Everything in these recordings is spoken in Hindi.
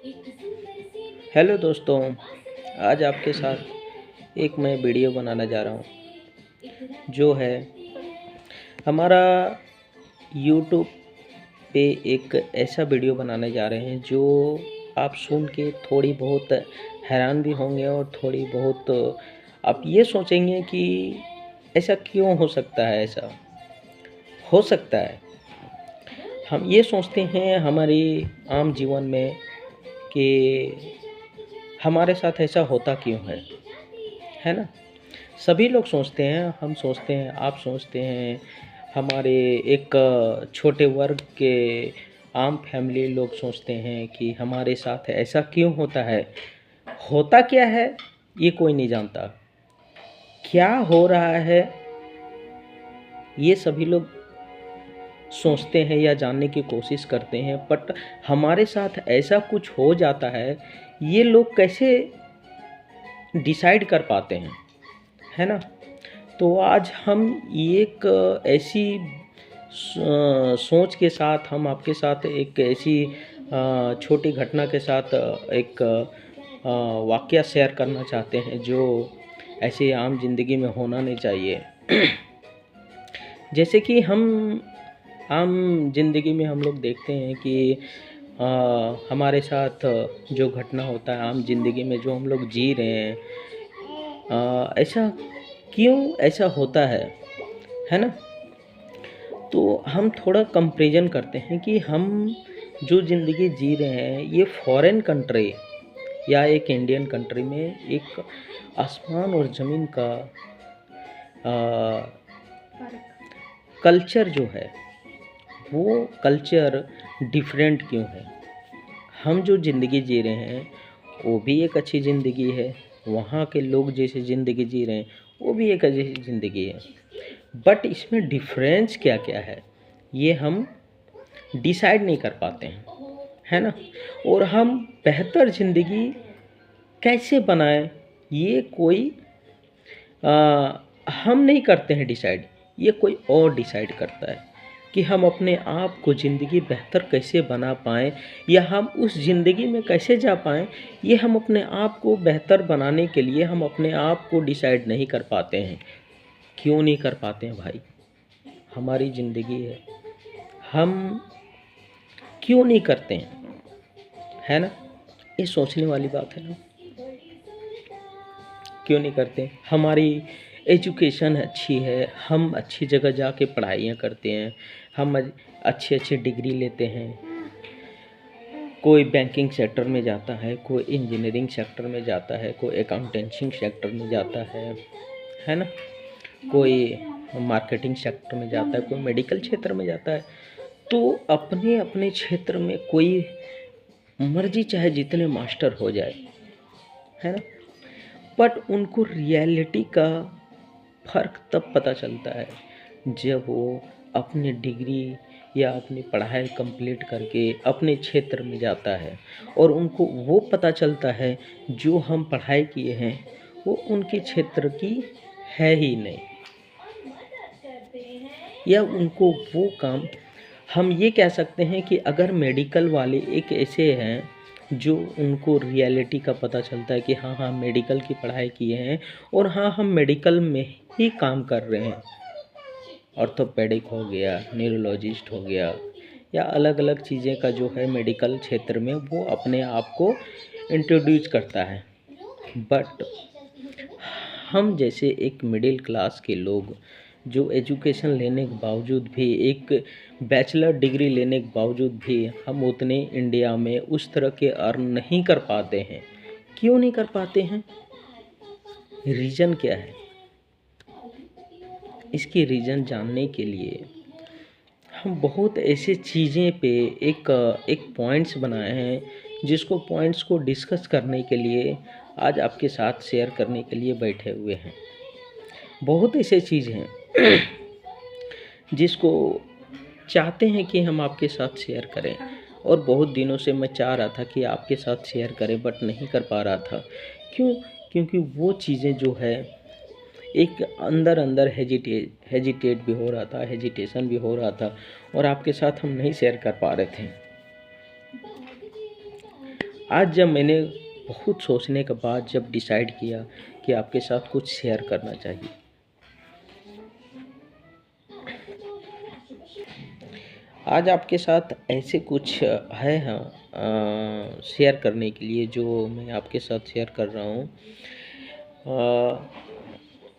हेलो दोस्तों, आज आपके साथ एक मैं वीडियो बनाना जा रहा हूँ जो है हमारा यूट्यूब पे एक ऐसा वीडियो बनाने जा रहे हैं जो आप सुन के थोड़ी बहुत हैरान भी होंगे और थोड़ी बहुत आप ये सोचेंगे कि ऐसा क्यों हो सकता है। ऐसा हो सकता है, हम ये सोचते हैं हमारी आम जीवन में कि हमारे साथ ऐसा होता क्यों है ना। सभी लोग सोचते हैं, हम सोचते हैं, आप सोचते हैं, हमारे एक छोटे वर्ग के आम फैमिली लोग सोचते हैं कि हमारे साथ ऐसा क्यों होता है। होता क्या है ये कोई नहीं जानता, क्या हो रहा है ये सभी लोग सोचते हैं या जानने की कोशिश करते हैं, बट हमारे साथ ऐसा कुछ हो जाता है ये लोग कैसे डिसाइड कर पाते हैं, है ना। तो आज हम एक ऐसी सोच के साथ हम आपके साथ एक ऐसी छोटी घटना के साथ एक वाक़या शेयर करना चाहते हैं जो ऐसे आम ज़िंदगी में होना नहीं चाहिए। जैसे कि हम आम ज़िंदगी में हम लोग देखते हैं कि हमारे साथ जो घटना होता है आम ज़िंदगी में जो हम लोग जी रहे हैं, ऐसा क्यों ऐसा होता है ना। तो हम थोड़ा कंपैरिजन करते हैं कि हम जो ज़िंदगी जी रहे हैं ये फॉरेन कंट्री या एक इंडियन कंट्री में एक आसमान और ज़मीन का कल्चर जो है वो कल्चर डिफरेंट क्यों है। हम जो ज़िंदगी जी रहे हैं वो भी एक अच्छी ज़िंदगी है, वहाँ के लोग जैसे ज़िंदगी जी रहे हैं वो भी एक अच्छी ज़िंदगी है, बट इसमें डिफरेंस क्या क्या है ये हम डिसाइड नहीं कर पाते हैं, है ना। और हम बेहतर ज़िंदगी कैसे बनाएं ये कोई हम नहीं करते हैं डिसाइड, ये कोई और डिसाइड करता है कि हम अपने आप को ज़िंदगी बेहतर कैसे बना पाएँ या हम उस ज़िंदगी में कैसे जा पाएँ। ये हम अपने आप को बेहतर बनाने के लिए हम अपने आप को डिसाइड नहीं कर पाते हैं। क्यों नहीं कर पाते हैं भाई, हमारी ज़िंदगी है, हम क्यों नहीं करते हैं, है ना। ये सोचने वाली बात है ना, क्यों नहीं करते। हमारी एजुकेशन अच्छी है, हम अच्छी जगह जाके पढ़ाइयाँ करते हैं, हम अच्छे अच्छे डिग्री लेते हैं, कोई बैंकिंग सेक्टर में जाता है, कोई इंजीनियरिंग सेक्टर में जाता है, कोई अकाउंटेंसी सेक्टर में जाता है ना, कोई मार्केटिंग सेक्टर में जाता है, कोई मेडिकल क्षेत्र में जाता है। तो अपने अपने क्षेत्र में कोई मर्जी चाहे जितने मास्टर हो जाए, है ना, बट उनको रियलिटी का फ़र्क तब पता चलता है जब वो अपनी डिग्री या अपनी पढ़ाई कंप्लीट करके अपने क्षेत्र में जाता है और उनको वो पता चलता है जो हम पढ़ाई किए हैं वो उनके क्षेत्र की है ही नहीं, या उनको वो काम हम ये कह सकते हैं कि अगर मेडिकल वाले एक ऐसे हैं जो उनको रियलिटी का पता चलता है कि हाँ हाँ मेडिकल की पढ़ाई किए हैं और हाँ हम मेडिकल में ही काम कर रहे हैं, ऑर्थोपेडिक हो गया, न्यूरोलॉजिस्ट हो गया, या अलग अलग चीज़ें का जो है मेडिकल क्षेत्र में वो अपने आप को इंट्रोड्यूस करता है। बट हम जैसे एक मिडिल क्लास के लोग जो एजुकेशन लेने के बावजूद भी, एक बैचलर डिग्री लेने के बावजूद भी हम उतने इंडिया में उस तरह के अर्न नहीं कर पाते हैं। क्यों नहीं कर पाते हैं, रीज़न क्या है। इसकी रीज़न जानने के लिए हम बहुत ऐसे चीज़ें पे एक पॉइंट्स बनाए हैं जिसको पॉइंट्स को डिस्कस करने के लिए आज आपके साथ शेयर करने के लिए बैठे हुए हैं। बहुत ऐसे चीज़ हैं जिसको चाहते हैं कि हम आपके साथ शेयर करें, और बहुत दिनों से मैं चाह रहा था कि आपके साथ शेयर करें बट नहीं कर पा रहा था। क्यों? क्योंकि वो चीज़ें जो है एक अंदर अंदर हेजिटेट भी हो रहा था, हेजिटेशन भी हो रहा था और आपके साथ हम नहीं शेयर कर पा रहे थे। आज जब मैंने बहुत सोचने के बाद जब डिसाइड किया कि आपके साथ कुछ शेयर करना चाहिए। आज आपके साथ ऐसे कुछ है, हाँ, शेयर करने के लिए जो मैं आपके साथ शेयर कर रहा हूँ।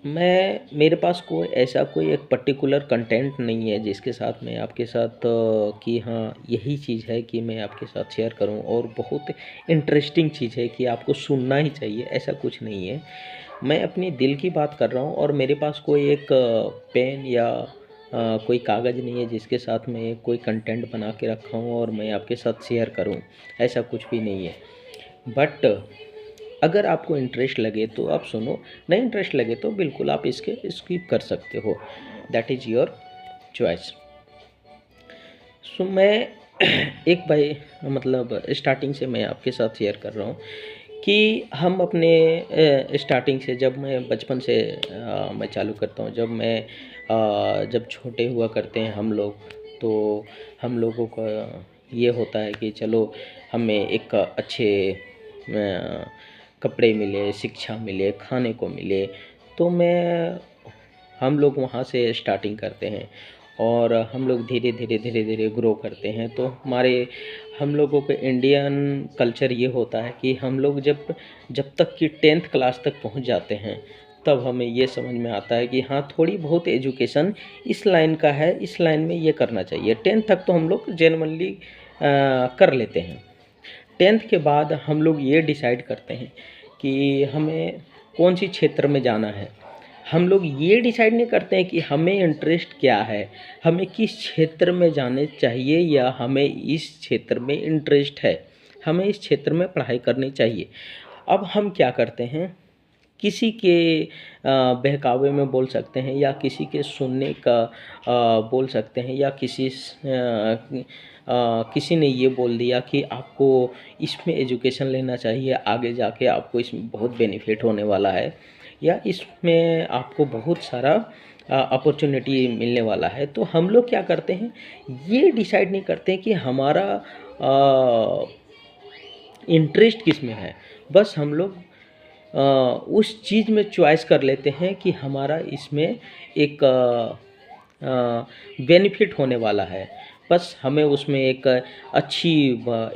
मेरे पास कोई ऐसा कोई एक पर्टिकुलर कंटेंट नहीं है जिसके साथ मैं आपके साथ कि हाँ यही चीज़ है कि मैं आपके साथ शेयर करूं और बहुत इंटरेस्टिंग चीज़ है कि आपको सुनना ही चाहिए, ऐसा कुछ नहीं है। मैं अपनी दिल की बात कर रहा हूं और मेरे पास कोई एक पेन या कोई कागज़ नहीं है जिसके साथ मैं कोई कंटेंट बना के रखा हूँ और मैं आपके साथ शेयर करूँ, ऐसा कुछ भी नहीं है। बट अगर आपको इंटरेस्ट लगे तो आप सुनो, नहीं इंटरेस्ट लगे तो बिल्कुल आप इसके स्किप कर सकते हो, दैट इज़ योर चॉइस। सो मैं एक भाई मतलब स्टार्टिंग से मैं आपके साथ शेयर कर रहा हूँ कि हम अपने स्टार्टिंग से जब मैं बचपन से मैं चालू करता हूँ। जब छोटे हुआ करते हैं हम लोग, तो हम लोगों का ये होता है कि चलो हमें एक अच्छे कपड़े मिले, शिक्षा मिले, खाने को मिले। तो हम लोग वहाँ से स्टार्टिंग करते हैं और हम लोग धीरे धीरे धीरे धीरे ग्रो करते हैं। तो हम लोगों के इंडियन कल्चर ये होता है कि हम लोग जब तक कि 10th क्लास तक पहुँच जाते हैं तब हमें ये समझ में आता है कि हाँ थोड़ी बहुत एजुकेशन इस लाइन का है, इस लाइन में ये करना चाहिए। 10th तक तो हम लोग जेनरली कर लेते हैं। 10th के बाद हम लोग ये डिसाइड करते हैं कि हमें कौन सी क्षेत्र में जाना है। हम लोग ये डिसाइड नहीं करते हैं कि हमें इंटरेस्ट क्या है, हमें किस क्षेत्र में जाने चाहिए या हमें इस क्षेत्र में इंटरेस्ट है, हमें इस क्षेत्र में पढ़ाई करनी चाहिए। अब हम क्या करते हैं, किसी के बहकावे में बोल सकते हैं या किसी के सुनने का बोल सकते हैं या किसी ने ये बोल दिया कि आपको इसमें एजुकेशन लेना चाहिए, आगे जाके आपको इसमें बहुत बेनिफिट होने वाला है या इसमें आपको बहुत सारा अपॉर्चुनिटी मिलने वाला है। तो हम लोग क्या करते हैं, ये डिसाइड नहीं करते हैं कि हमारा इंटरेस्ट किस में है। बस हम लोग उस चीज़ में चॉइस कर लेते हैं कि हमारा इसमें एक बेनिफिट होने वाला है, बस हमें उसमें एक अच्छी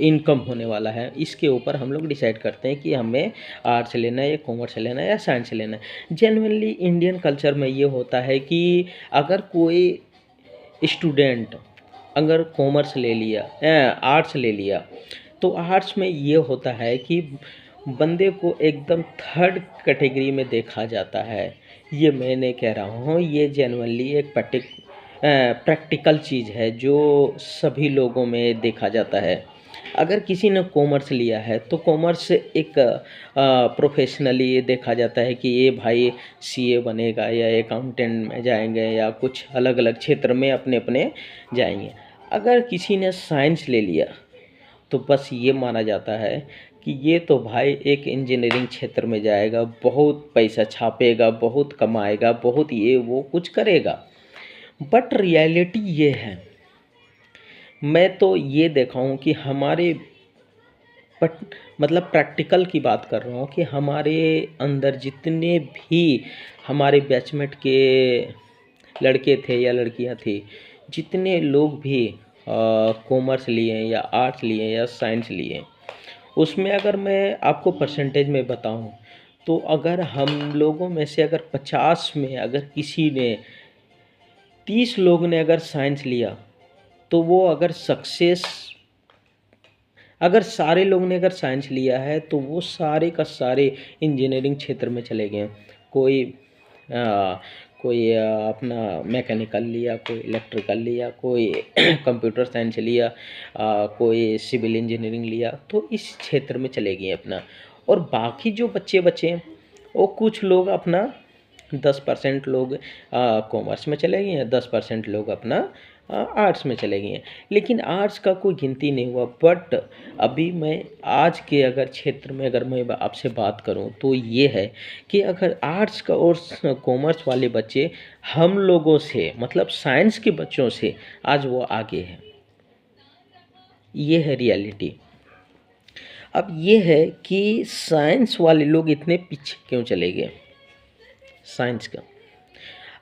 इनकम होने वाला है। इसके ऊपर हम लोग डिसाइड करते हैं कि हमें आर्ट्स लेना है या कॉमर्स लेना है या साइंस लेना है। जनरली इंडियन कल्चर में ये होता है कि अगर कोई स्टूडेंट अगर कॉमर्स ले लिया, आर्ट्स ले लिया, तो आर्ट्स में ये होता है कि बंदे को एकदम थर्ड कैटेगरी में देखा जाता है। ये मैं नहीं कह रहा हूँ, ये जेन्युइनली एक प्रैक्टिकल चीज़ है जो सभी लोगों में देखा जाता है। अगर किसी ने कॉमर्स लिया है तो कॉमर्स एक प्रोफेशनली देखा जाता है कि ये भाई सीए बनेगा या अकाउंटेंट में जाएंगे या कुछ अलग अलग क्षेत्र में अपने अपने जाएंगे। अगर किसी ने साइंस ले लिया तो बस ये माना जाता है कि ये तो भाई एक इंजीनियरिंग क्षेत्र में जाएगा, बहुत पैसा छापेगा, बहुत कमाएगा, बहुत ये वो कुछ करेगा। बट रियलिटी ये है, मैं तो ये देखा हूँ कि बट मतलब प्रैक्टिकल की बात कर रहा हूँ कि हमारे अंदर जितने भी हमारे बैचमेट के लड़के थे या लड़कियाँ थी, जितने लोग भी कॉमर्स लिए या आर्ट्स लिए या साइंस लिए, उसमें अगर मैं आपको परसेंटेज में बताऊं तो अगर हम लोगों में से अगर 50 में अगर किसी ने 30 लोग ने अगर साइंस लिया तो वो अगर सारे लोग ने अगर साइंस लिया है तो वो सारे का सारे इंजीनियरिंग क्षेत्र में चले गए। कोई कोई अपना मैकेनिकल लिया, कोई इलेक्ट्रिकल लिया, कोई कंप्यूटर साइंस लिया, कोई सिविल इंजीनियरिंग लिया, तो इस क्षेत्र में चले गए अपना। और बाकी जो बच्चे बचे वो कुछ लोग अपना 10% लोग कॉमर्स में चले गए हैं, 10% लोग अपना आर्ट्स में चले गए हैं। लेकिन आर्ट्स का कोई गिनती नहीं हुआ। बट अभी मैं आज के अगर क्षेत्र में अगर मैं आपसे बात करूं तो ये है कि अगर आर्ट्स का और कॉमर्स वाले बच्चे हम लोगों से मतलब साइंस के बच्चों से आज वो आगे हैं, ये है रियलिटी। अब ये है कि साइंस वाले लोग इतने पीछे क्यों चले गए साइंस का।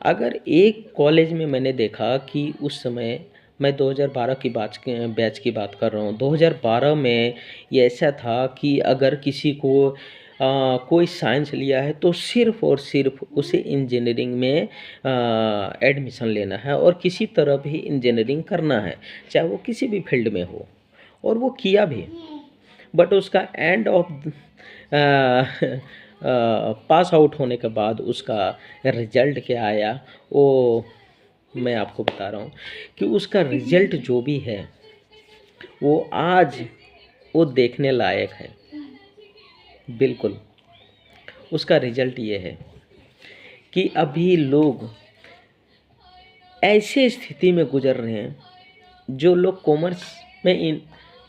अगर एक कॉलेज में मैंने देखा कि उस समय, मैं 2012 की बैच की बात कर रहा हूँ, 2012 में ये ऐसा था कि अगर किसी को कोई साइंस लिया है तो सिर्फ़ और सिर्फ उसे इंजीनियरिंग में एडमिशन लेना है और किसी तरह भी इंजीनियरिंग करना है, चाहे वो किसी भी फील्ड में हो, और वो किया भी। बट उसका एंड ऑफ पास आउट होने के बाद उसका रिजल्ट क्या आया, वो मैं आपको बता रहा हूँ कि उसका रिजल्ट जो भी है वो आज वो देखने लायक है। बिल्कुल, उसका रिजल्ट ये है कि अभी लोग ऐसे स्थिति में गुजर रहे हैं, जो लोग कॉमर्स में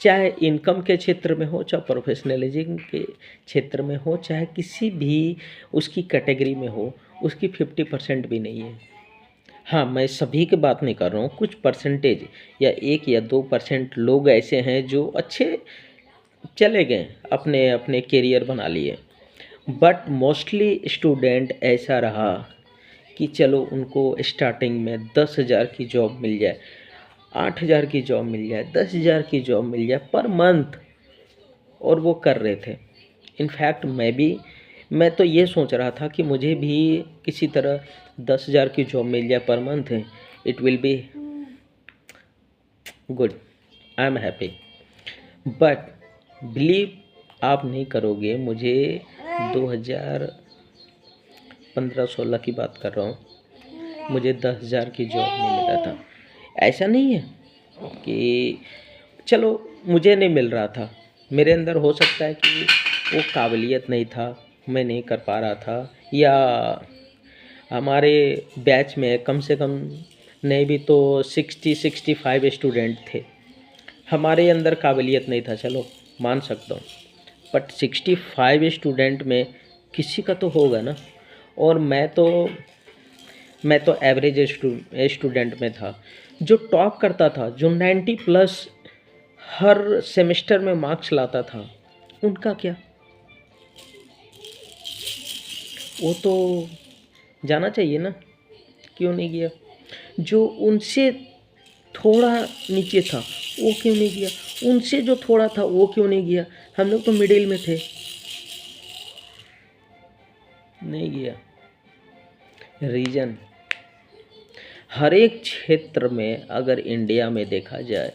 चाहे इनकम के क्षेत्र में हो, चाहे प्रोफेशनलिज्म के क्षेत्र में हो, चाहे किसी भी उसकी कैटेगरी में हो, उसकी 50% भी नहीं है। हाँ, मैं सभी की बात नहीं कर रहा हूँ, कुछ परसेंटेज या 1 या 2% लोग ऐसे हैं जो अच्छे चले गए, अपने अपने करियर बना लिए। बट मोस्टली स्टूडेंट ऐसा रहा कि चलो उनको स्टार्टिंग में 10,000 की जॉब मिल जाए, 8,000 की जॉब मिल जाए, 10,000 की जॉब मिल जाए पर मंथ, और वो कर रहे थे। इनफैक्ट मैं तो ये सोच रहा था कि मुझे भी किसी तरह 10,000 की जॉब मिल जाए per month, it will be good, I am happy. But believe आप नहीं करोगे, मुझे 2015-16 की बात कर रहा हूँ, मुझे 10,000 की जॉब नहीं मिल रहा था। ऐसा नहीं है कि चलो मुझे नहीं मिल रहा था, मेरे अंदर हो सकता है कि वो काबिलियत नहीं था, मैं नहीं कर पा रहा था, या हमारे बैच में कम से कम नहीं भी तो 60-65 स्टूडेंट थे, हमारे अंदर काबिलियत नहीं था, चलो मान सकता हूँ। बट 65 स्टूडेंट में किसी का तो होगा ना। और मैं तो एवरेज स्टूडेंट में था, जो टॉप करता था, जो 90 प्लस हर सेमेस्टर में मार्क्स लाता था, उनका क्या? वो तो जाना चाहिए ना, क्यों नहीं गया? जो उनसे थोड़ा नीचे था वो क्यों नहीं गया? उनसे जो थोड़ा था वो क्यों नहीं गया? हम लोग तो मिडिल में थे, नहीं गया। रीज़न हर एक क्षेत्र में अगर इंडिया में देखा जाए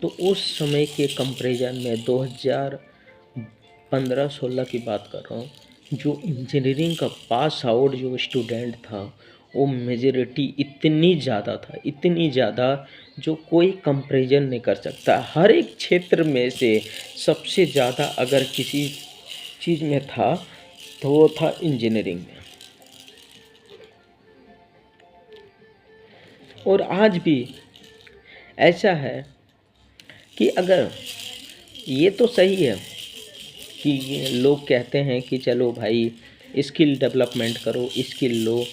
तो उस समय के कंपैरिजन में 2015-16 की बात कर रहा हूँ, जो इंजीनियरिंग का पास आउट जो स्टूडेंट था वो मेजॉरिटी इतनी ज़्यादा था, इतनी ज़्यादा, जो कोई कंपैरिजन नहीं कर सकता। हर एक क्षेत्र में से सबसे ज़्यादा अगर किसी चीज़ में था तो वो था इंजीनियरिंग में। और आज भी ऐसा है कि अगर ये तो सही है कि लोग कहते हैं कि चलो भाई स्किल डेवलपमेंट करो, स्किल लो।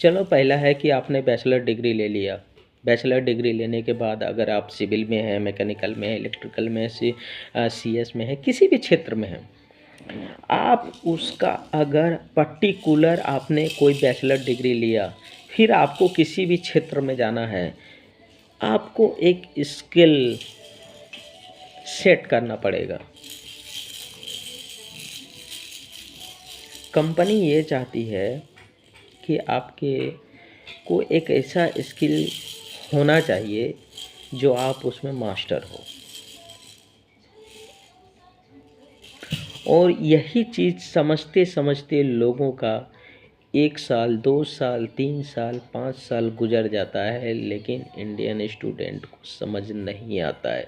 चलो, पहला है कि आपने बैचलर डिग्री ले लिया, बैचलर डिग्री लेने के बाद अगर आप सिविल में हैं, मैकेनिकल में है, इलेक्ट्रिकल में है, CS में है, किसी भी क्षेत्र में है, आप उसका अगर पर्टिकुलर आपने कोई बैचलर डिग्री लिया, फिर आपको किसी भी क्षेत्र में जाना है, आपको एक स्किल सेट करना पड़ेगा। कंपनी ये चाहती है कि आपके को एक ऐसा स्किल होना चाहिए जो आप उसमें मास्टर हो। और यही चीज़ समझते समझते लोगों का 1 साल, 2 साल, 3 साल, 5 साल गुजर जाता है, लेकिन इंडियन स्टूडेंट को समझ नहीं आता है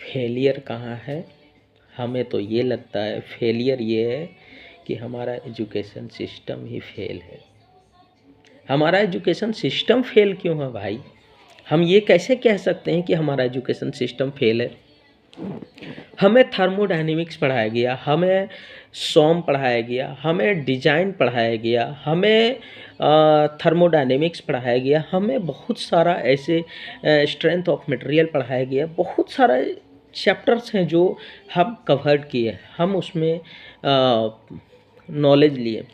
फेलियर कहाँ है। हमें तो ये लगता है फेलियर ये है कि हमारा एजुकेशन सिस्टम ही फेल है। हमारा एजुकेशन सिस्टम फेल क्यों है भाई? हम ये कैसे कह सकते हैं कि हमारा एजुकेशन सिस्टम फेल है? हमें थर्मोडायनेमिक्स पढ़ाया गया, हमें सॉम पढ़ाया गया, हमें डिज़ाइन पढ़ाया गया, हमें थर्मोडायनेमिक्स पढ़ाया गया, हमें बहुत सारा ऐसे स्ट्रेंथ ऑफ मटेरियल पढ़ाया गया, बहुत सारा चैप्टर्स हैं जो हम कवर किए, हम उसमें नॉलेज लिए,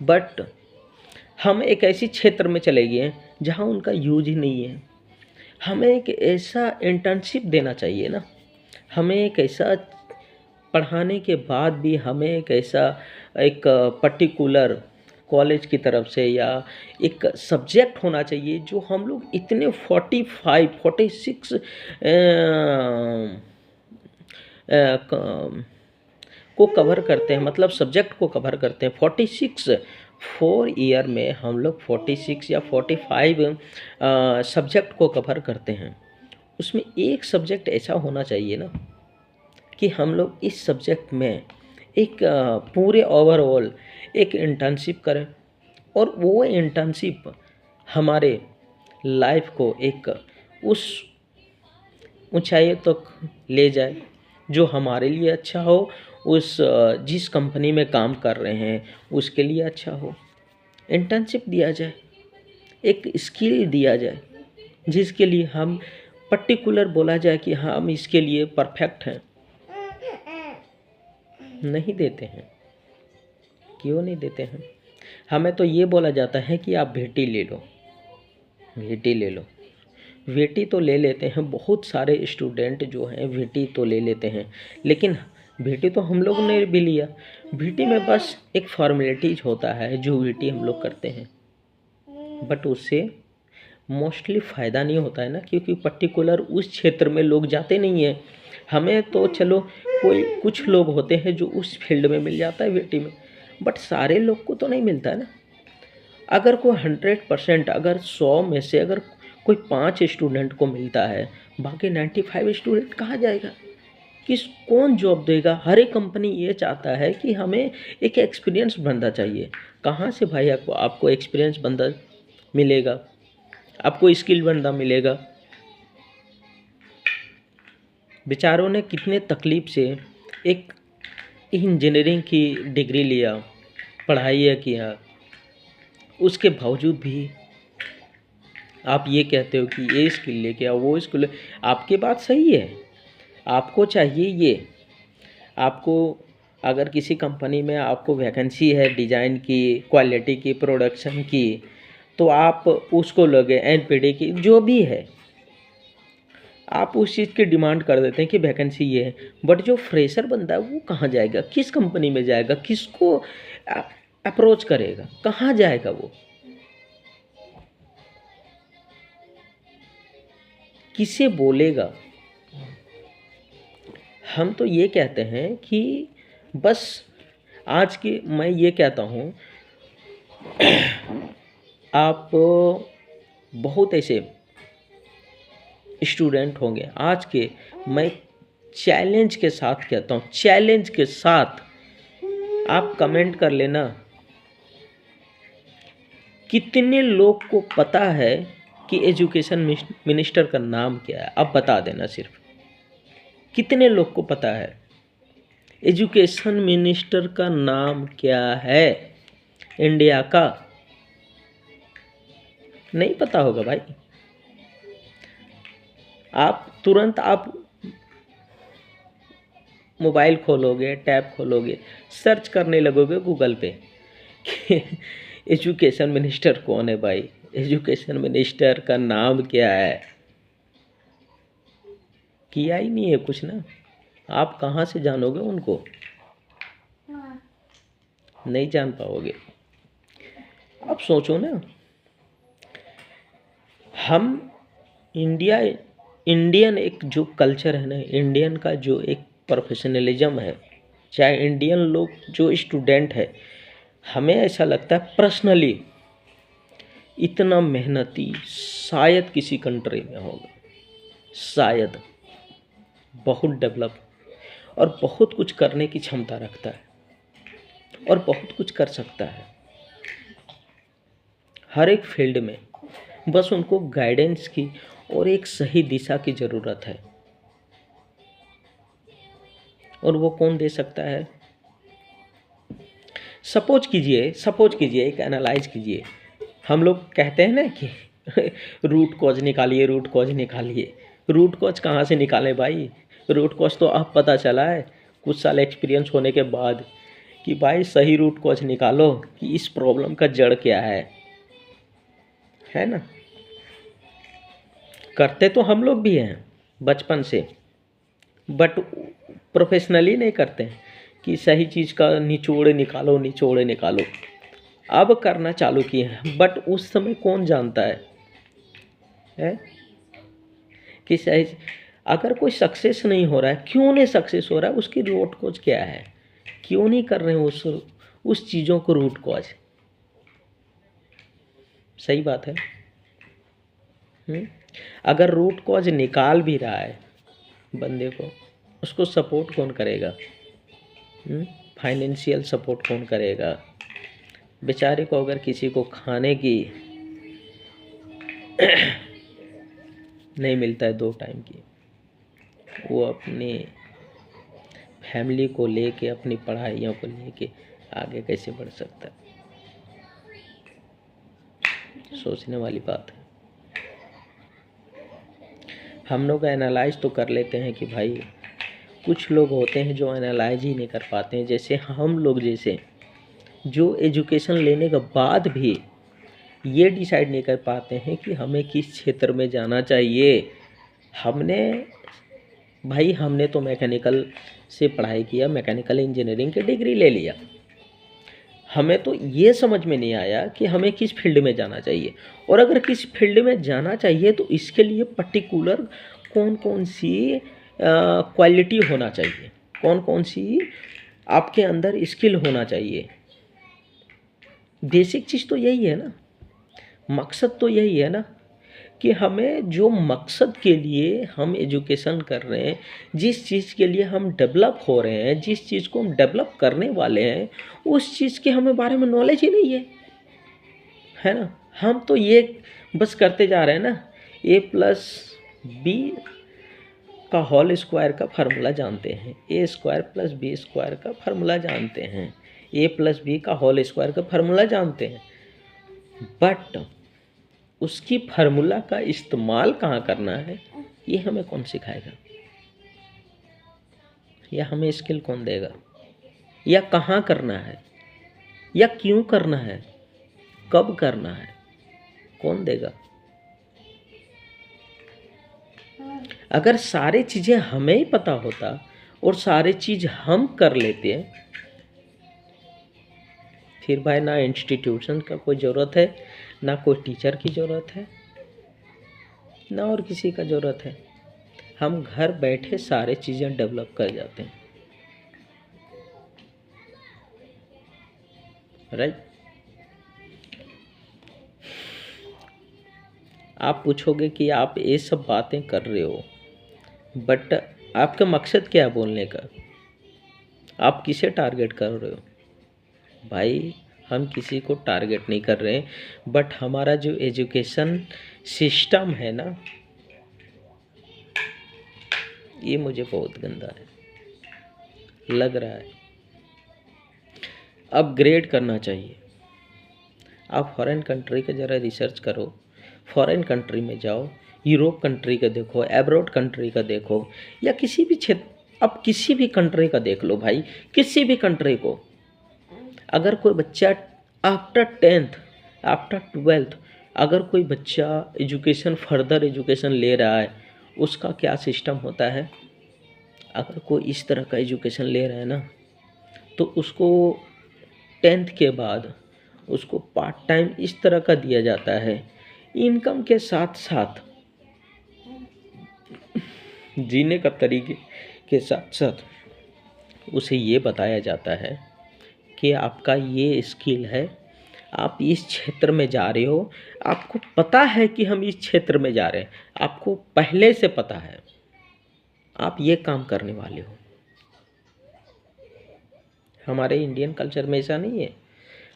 बट हम एक ऐसी क्षेत्र में चले गए जहाँ उनका यूज ही नहीं है। हमें एक ऐसा इंटर्नशिप देना चाहिए ना, हमें एक ऐसा पढ़ाने के बाद भी हमें एक ऐसा एक पर्टिकुलर कॉलेज की तरफ से या एक सब्जेक्ट होना चाहिए जो हम लोग इतने 45 46 को कवर करते हैं, मतलब सब्जेक्ट को कवर करते हैं 46 4 ईयर में हम लोग 46 या 45 सब्जेक्ट को कवर करते हैं। उसमें एक सब्जेक्ट ऐसा होना चाहिए ना कि हम लोग इस सब्जेक्ट में एक पूरे ओवरऑल एक इंटर्नशिप करें और वो इंटर्नशिप हमारे लाइफ को एक उस ऊंचाई तक ले जाए जो हमारे लिए अच्छा हो, उस जिस कंपनी में काम कर रहे हैं उसके लिए अच्छा हो। इंटर्नशिप दिया जाए, एक स्किल दिया जाए जिसके लिए हम पर्टिकुलर बोला जाए कि हाँ हम इसके लिए परफेक्ट हैं। नहीं देते हैं, क्यों नहीं देते हैं? हमें तो ये बोला जाता है कि आप भेटी ले लो, भेटी ले लो। भेटी तो ले लेते हैं, बहुत सारे स्टूडेंट जो हैं भेटी तो ले लेते हैं, लेकिन भेटी तो हम लोग ने भी लिया। भेटी में बस एक फॉर्मेलिटीज होता है जो भेटी हम लोग करते हैं, बट उससे मोस्टली फ़ायदा नहीं होता है ना, क्योंकि पर्टिकुलर उस क्षेत्र में लोग जाते नहीं हैं। हमें तो चलो कोई कुछ लोग होते हैं जो उस फील्ड में मिल जाता है भेटी में, बट सारे लोग को तो नहीं मिलता है ना। अगर कोई 100% अगर 100 में से अगर कोई 5 स्टूडेंट को मिलता है, बाकी 95 स्टूडेंट कहाँ जाएगा? कौन जॉब देगा? हर एक कंपनी ये चाहता है कि हमें एक एक्सपीरियंस बंदा चाहिए। कहाँ से भाई आपको एक्सपीरियंस बंदा मिलेगा? आपको स्किल बंदा मिलेगा? बेचारों ने कितने तकलीफ से एक इंजीनियरिंग की डिग्री लिया, पढ़ाई किया, उसके बावजूद भी आप ये कहते हो कि ये स्किल लेके आओ, वो स्किल। आपकी बात सही है, आपको चाहिए ये। आपको अगर किसी कंपनी में आपको वैकेंसी है डिज़ाइन की, क्वालिटी की, प्रोडक्शन की, तो आप उसको लोगे। एनपीडी की जो भी है, आप उस चीज़ की डिमांड कर देते हैं कि वैकेंसी ये है, बट जो फ्रेशर बंदा है वो कहाँ जाएगा? किस कंपनी में जाएगा? किसको अप्रोच करेगा? कहाँ जाएगा वो? किसे बोलेगा? हम तो ये कहते हैं कि बस आज के मैं ये कहता हूँ आप बहुत ऐसे स्टूडेंट होंगे आज के, मैं चैलेंज के साथ कहता हूँ, चैलेंज के साथ आप कमेंट कर लेना कितने लोग को पता है कि एजुकेशन मिनिस्टर का नाम क्या है। अब बता देना सिर्फ कितने लोग को पता है एजुकेशन मिनिस्टर का नाम क्या है इंडिया का? नहीं पता होगा भाई। आप तुरंत आप मोबाइल खोलोगे, टैब खोलोगे, सर्च करने लगोगे गूगल पे कि एजुकेशन मिनिस्टर कौन है भाई, एजुकेशन मिनिस्टर का नाम क्या है। किया ही नहीं है कुछ ना, आप कहाँ से जानोगे उनको? नहीं जान पाओगे। अब सोचो ना, हम इंडियन एक जो कल्चर है ना, इंडियन का जो एक प्रोफेशनलिज्म है, चाहे इंडियन लोग जो स्टूडेंट है, हमें ऐसा लगता है पर्सनली इतना मेहनती शायद किसी कंट्री में होगा, शायद। बहुत डेवलप और बहुत कुछ करने की क्षमता रखता है और बहुत कुछ कर सकता है हर एक फील्ड में। बस उनको गाइडेंस की और एक सही दिशा की ज़रूरत है, और वो कौन दे सकता है? सपोज कीजिए एक एनालाइज कीजिए। हम लोग कहते हैं ना कि रूट कॉज निकालिए, रूट कॉज निकालिए। रूट कॉज कहाँ से निकालें भाई? रूट कॉज तो अब पता चला है कुछ साल एक्सपीरियंस होने के बाद कि भाई सही रूट कॉज निकालो कि इस प्रॉब्लम का जड़ क्या है ना। करते तो हम लोग भी हैं बचपन से, बट प्रोफेशनली नहीं करते हैं कि सही चीज़ का निचोड़ निकालो निचोड़ निकालो। अब करना चालू किए हैं, बट उस समय कौन जानता है कि सही अगर कोई सक्सेस नहीं हो रहा है, क्यों नहीं सक्सेस हो रहा है, उसकी रूट कॉज क्या है, क्यों नहीं कर रहे हैं उस चीज़ों को रूट कॉज। सही बात है। अगर रूट कॉज निकाल भी रहा है बंदे को, उसको सपोर्ट कौन करेगा, फाइनेंशियल सपोर्ट कौन करेगा। बेचारे को अगर किसी को खाने की नहीं मिलता है 2 टाइम की, वो अपनी फैमिली को लेके, अपनी पढ़ाइयों को लेके आगे कैसे बढ़ सकता है। सोचने वाली बात है। हम लोग एनालाइज तो कर लेते हैं कि भाई कुछ लोग होते हैं जो एनालाइज ही नहीं कर पाते हैं, जैसे हम लोग जैसे जो एजुकेशन लेने के बाद भी ये डिसाइड नहीं कर पाते हैं कि हमें किस क्षेत्र में जाना चाहिए। हमने तो मैकेनिकल से पढ़ाई किया, मैकेनिकल इंजीनियरिंग की डिग्री ले लिया, हमें तो ये समझ में नहीं आया कि हमें किस फील्ड में जाना चाहिए, और अगर किस फील्ड में जाना चाहिए तो इसके लिए पर्टिकुलर कौन कौन सी क्वालिटी होना चाहिए, कौन कौन सी आपके अंदर स्किल होना चाहिए। बेसिक चीज़ तो यही है ना, मकसद तो यही है ना कि हमें जो मकसद के लिए हम एजुकेशन कर रहे हैं, जिस चीज़ के लिए हम डेवलप हो रहे हैं, जिस चीज़ को हम डेवलप करने वाले हैं, उस चीज़ के हमें बारे में नॉलेज ही नहीं है ना। हम तो ये बस करते जा रहे हैं ना, a+b का होल स्क्वायर का फार्मूला जानते हैं, a² + b² का फार्मूला जानते हैं, a+b का होल स्क्वायर का फार्मूला जानते हैं, बट उसकी फार्मूला का इस्तेमाल कहाँ करना है ये हमें कौन सिखाएगा, या हमें स्किल कौन देगा, या कहाँ करना है, या क्यों करना है, कब करना है, कौन देगा। अगर सारी चीज़ें हमें ही पता होता और सारी चीज़ हम कर लेते हैं, फिर भाई ना इंस्टीट्यूशन का कोई ज़रूरत है, ना कोई टीचर की ज़रूरत है, ना और किसी का ज़रूरत है। हम घर बैठे सारे चीज़ें डेवलप कर जाते हैं, राइट। आप पूछोगे कि आप ये सब बातें कर रहे हो, बट आपका मकसद क्या है बोलने का, आप किसे टारगेट कर रहे हो। भाई हम किसी को टारगेट नहीं कर रहे हैं, बट हमारा जो एजुकेशन सिस्टम है ना, ये मुझे बहुत गंदा है लग रहा है, अपग्रेड करना चाहिए। आप फॉरेन कंट्री का ज़रा रिसर्च करो, फॉरेन कंट्री में जाओ, यूरोप कंट्री का देखो, एब्रॉड कंट्री का देखो, या किसी भी क्षेत्र, अब किसी भी कंट्री का देख लो भाई, किसी भी कंट्री को। अगर कोई बच्चा आफ्टर 10th आफ्टर 12th अगर कोई बच्चा एजुकेशन फर्दर एजुकेशन ले रहा है, उसका क्या सिस्टम होता है। अगर कोई इस तरह का एजुकेशन ले रहा है ना, तो उसको 10th के बाद उसको पार्ट टाइम इस तरह का दिया जाता है, इनकम के साथ साथ जीने का तरीके के साथ साथ उसे ये बताया जाता है कि आपका ये स्किल है, आप इस क्षेत्र में जा रहे हो, आपको पता है कि हम इस क्षेत्र में जा रहे हैं, आपको पहले से पता है आप ये काम करने वाले हो। हमारे इंडियन कल्चर में ऐसा नहीं है,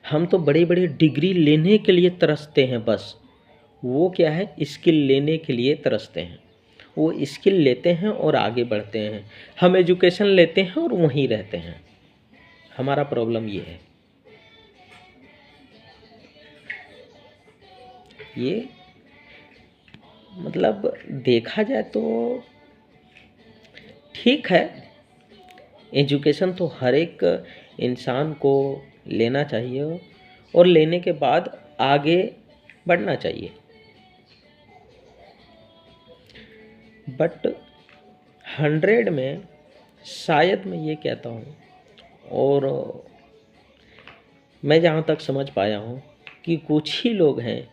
हम तो बड़ी बड़ी डिग्री लेने के लिए तरसते हैं, बस वो क्या है, स्किल लेने के लिए तरसते हैं। वो स्किल लेते हैं और आगे बढ़ते हैं, हम एजुकेशन लेते हैं और वहीं रहते हैं। हमारा प्रॉब्लम ये है। ये मतलब देखा जाए तो ठीक है, एजुकेशन तो हर एक इंसान को लेना चाहिए और लेने के बाद आगे बढ़ना चाहिए, बट 100 में शायद मैं ये कहता हूँ, और मैं जहाँ तक समझ पाया हूँ कि कुछ ही लोग हैं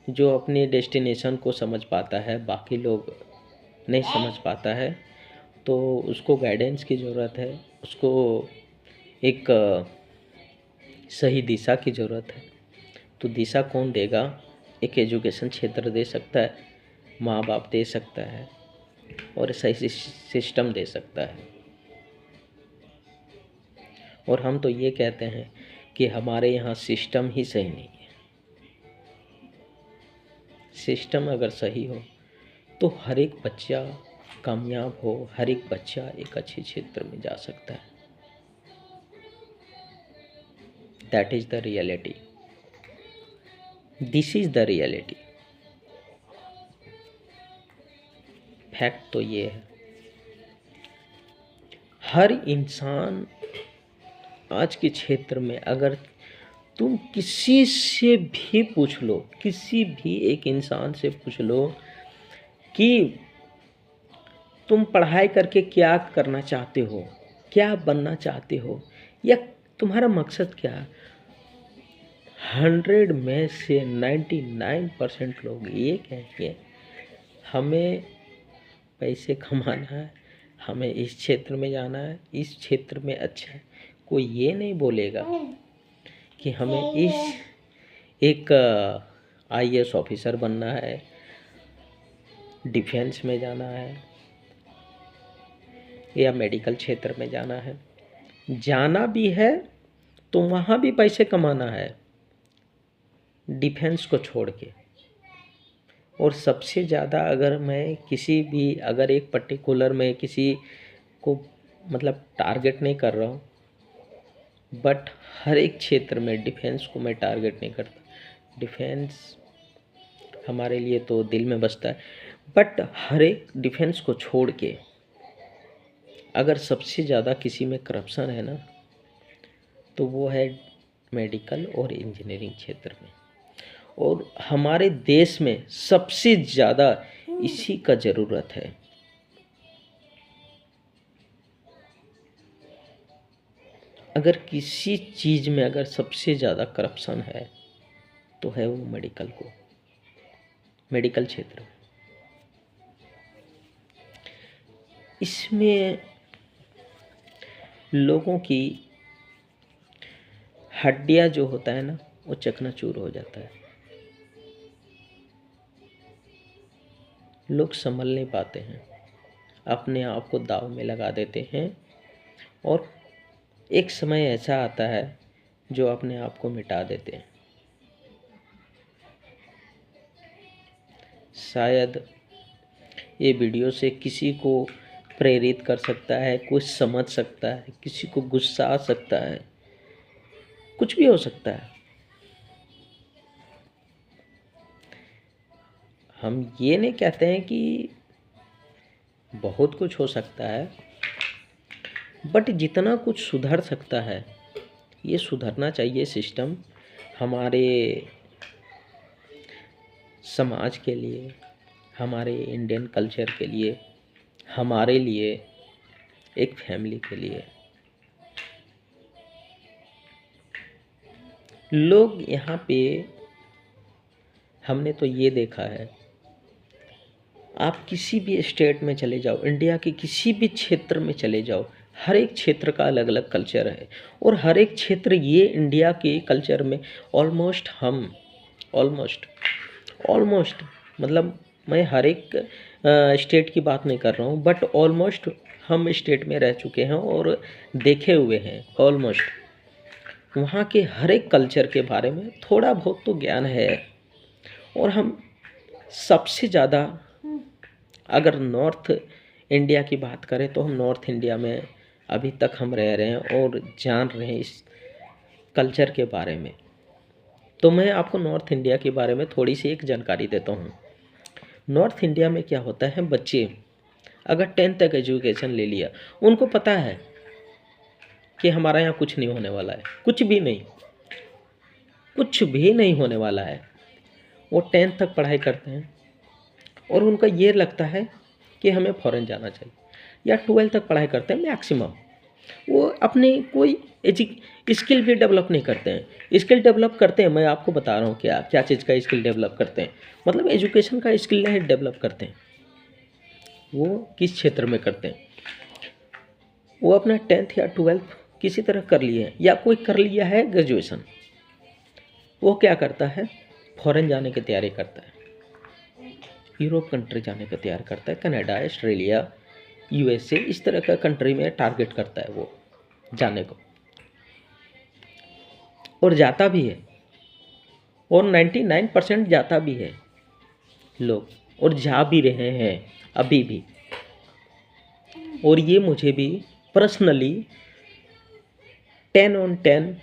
जो अपने डेस्टिनेशन को समझ पाता है, बाकी लोग नहीं समझ पाता है। तो उसको गाइडेंस की ज़रूरत है, उसको एक सही दिशा की ज़रूरत है। तो दिशा कौन देगा? एक एजुकेशन क्षेत्र दे सकता है, माँ बाप दे सकता है, और सही सिस्टम दे सकता है। और हम तो ये कहते हैं कि हमारे यहाँ सिस्टम ही सही नहीं है। सिस्टम अगर सही हो तो हर एक बच्चा कामयाब हो, हर एक बच्चा एक अच्छे क्षेत्र में जा सकता है। That is the reality, this is the reality. Fact तो ये है, हर इंसान आज के क्षेत्र में, अगर तुम किसी से भी पूछ लो, किसी भी एक इंसान से पूछ लो कि तुम पढ़ाई करके क्या करना चाहते हो, क्या बनना चाहते हो, या तुम्हारा मकसद क्या है, 100 में से 99% लोग ये कहेंगे हमें पैसे कमाना है, हमें इस क्षेत्र में जाना है, इस क्षेत्र में अच्छा है। कोई ये नहीं बोलेगा कि हमें इस एक IAS ऑफिसर बनना है, डिफेंस में जाना है, या मेडिकल क्षेत्र में जाना है। जाना भी है तो वहाँ भी पैसे कमाना है, डिफेंस को छोड़ के। और सबसे ज़्यादा अगर मैं किसी भी, अगर एक पर्टिकुलर में किसी को मतलब टारगेट नहीं कर रहा हूँ, बट हर एक क्षेत्र में डिफेंस को मैं टारगेट नहीं करता। डिफेंस हमारे लिए तो दिल में बसता है, बट हर एक डिफेंस को छोड़ के अगर सबसे ज़्यादा किसी में करप्शन है ना, तो वो है मेडिकल और इंजीनियरिंग क्षेत्र में। और हमारे देश में सबसे ज़्यादा इसी का ज़रूरत है। अगर किसी चीज़ में अगर सबसे ज़्यादा करप्शन है तो है वो मेडिकल क्षेत्र। इसमें लोगों की हड्डियां जो होता है ना, वो चकनाचूर हो जाता है। लोग संभल नहीं पाते हैं, अपने आप को दाव में लगा देते हैं, और एक समय ऐसा आता है जो अपने आप को मिटा देते हैं। शायद ये वीडियो से किसी को प्रेरित कर सकता है, कुछ समझ सकता है, किसी को गुस्सा आ सकता है, कुछ भी हो सकता है। हम ये नहीं कहते हैं कि बहुत कुछ हो सकता है, बट जितना कुछ सुधर सकता है ये सुधरना चाहिए सिस्टम, हमारे समाज के लिए, हमारे इंडियन कल्चर के लिए, हमारे लिए, एक फैमिली के लिए। लोग यहाँ पे, हमने तो ये देखा है, आप किसी भी स्टेट में चले जाओ, इंडिया के किसी भी क्षेत्र में चले जाओ, हर एक क्षेत्र का अलग अलग कल्चर है, और हर एक क्षेत्र ये इंडिया के कल्चर में ऑलमोस्ट मतलब मैं हर एक स्टेट की बात नहीं कर रहा हूँ, बट ऑलमोस्ट हम स्टेट में रह चुके हैं और देखे हुए हैं। ऑलमोस्ट वहाँ के हर एक कल्चर के बारे में थोड़ा बहुत तो ज्ञान है। और हम सबसे ज़्यादा अगर नॉर्थ इंडिया की बात करें तो हम नॉर्थ इंडिया में अभी तक हम रह रहे हैं और जान रहे हैं इस कल्चर के बारे में। तो मैं आपको नॉर्थ इंडिया के बारे में थोड़ी सी एक जानकारी देता हूँ। नॉर्थ इंडिया में क्या होता है, बच्चे अगर 10th तक एजुकेशन ले लिया, उनको पता है कि हमारा यहाँ कुछ नहीं होने वाला है, कुछ भी नहीं होने वाला है। वो 10th तक पढ़ाई करते हैं और उनका ये लगता है कि हमें फॉरेन जाना चाहिए, या 12th तक पढ़ाई करते हैं मैक्सिमम। वो अपने कोई स्किल भी डेवलप नहीं करते हैं। स्किल डेवलप करते हैं, मैं आपको बता रहा हूँ क्या क्या चीज़ का स्किल डेवलप करते हैं, मतलब एजुकेशन का स्किल नहीं डेवलप करते हैं। वो किस क्षेत्र में करते हैं, वो अपना 10th या 12th किसी तरह कर लिए हैं, या कोई कर लिया है ग्रेजुएशन, वो क्या करता है, फॉरेन जाने की तैयारी करता है, यूरोप कंट्री जाने की तैयारी करता है, कनाडा, ऑस्ट्रेलिया, यूएसए, इस तरह का कंट्री में टारगेट करता है वो जाने को, और जाता भी है, और 99% जाता भी है लोग, और जा भी रहे हैं अभी भी। और ये मुझे भी पर्सनली 10/10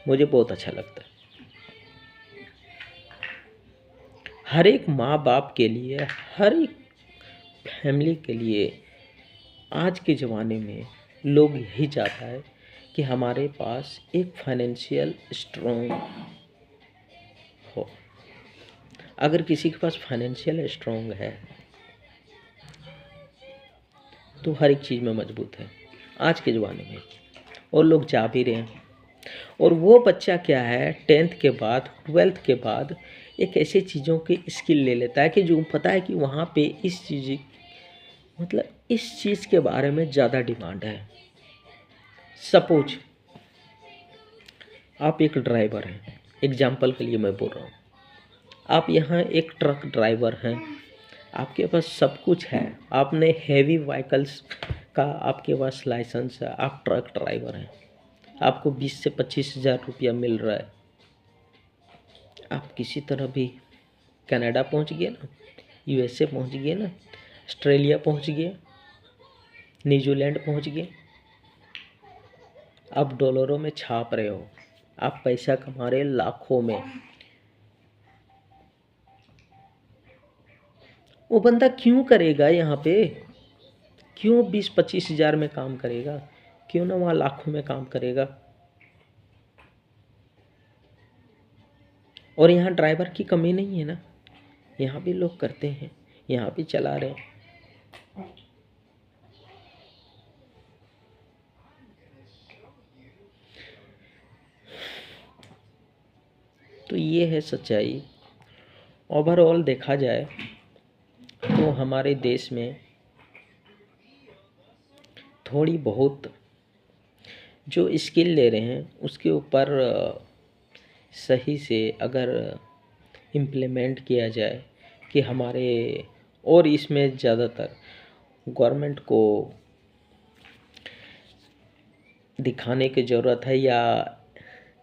मुझे बहुत अच्छा लगता है। हर एक माँ बाप के लिए, हर एक फैमिली के लिए आज के ज़माने में लोग यही चाहता है कि हमारे पास एक फाइनेंशियल स्ट्रॉन्ग हो। अगर किसी के पास फाइनेंशियल स्ट्रॉन्ग है तो हर एक चीज़ में मजबूत है आज के ज़माने में, और लोग जा भी रहे हैं। और वो बच्चा क्या है, 10th के बाद, 12th के बाद एक ऐसे चीज़ों की स्किल ले लेता है कि जो पता है कि वहाँ पे इस चीज़, मतलब इस चीज़ के बारे में ज़्यादा डिमांड है। सपोज आप एक ड्राइवर हैं, एग्जाम्पल के लिए मैं बोल रहा हूँ, आप यहाँ एक ट्रक ड्राइवर हैं, आपके पास सब कुछ है, आपने हैवी व्हीकल्स का आपके पास लाइसेंस है, आप ट्रक ड्राइवर हैं, आपको 20 से 25 हज़ार रुपया मिल रहा है, आप किसी तरह भी कनाडा पहुँच गए ना, यूएसए पहुँच गए ना, ऑस्ट्रेलिया पहुँच गए, न्यूजीलैंड पहुँच गए, आप डॉलरों में छाप रहे हो, आप पैसा कमा रहे लाखों में। वो बंदा क्यों करेगा यहाँ पे, क्यों 20-25 हज़ार में काम करेगा, क्यों ना वहाँ लाखों में काम करेगा। और यहाँ ड्राइवर की कमी नहीं है ना, यहाँ भी लोग करते हैं, यहाँ भी चला रहे हैं। तो ये है सच्चाई। ओवरऑल देखा जाए तो हमारे देश में थोड़ी बहुत जो स्किल ले रहे हैं उसके ऊपर सही से अगर इम्प्लीमेंट किया जाए कि हमारे, और इसमें ज़्यादातर गवर्नमेंट को दिखाने की ज़रूरत है या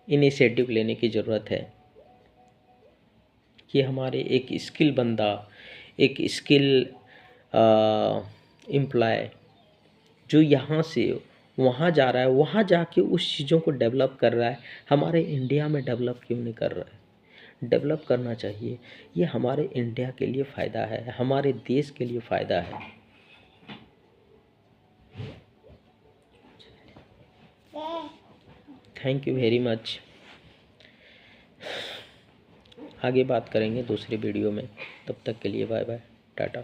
इनिशिएटिव लेने की ज़रूरत है कि हमारे एक स्किल बंदा, एक स्किल एम्प्लॉय जो यहाँ से वहाँ जा रहा है, वहाँ जाके उस चीज़ों को डेवलप कर रहा है, हमारे इंडिया में डेवलप क्यों नहीं कर रहा है। डेवलप करना चाहिए, ये हमारे इंडिया के लिए फ़ायदा है, हमारे देश के लिए फ़ायदा है। Thank you very much. आगे बात करेंगे दूसरे वीडियो में, तब तक के लिए बाय बाय, टाटा।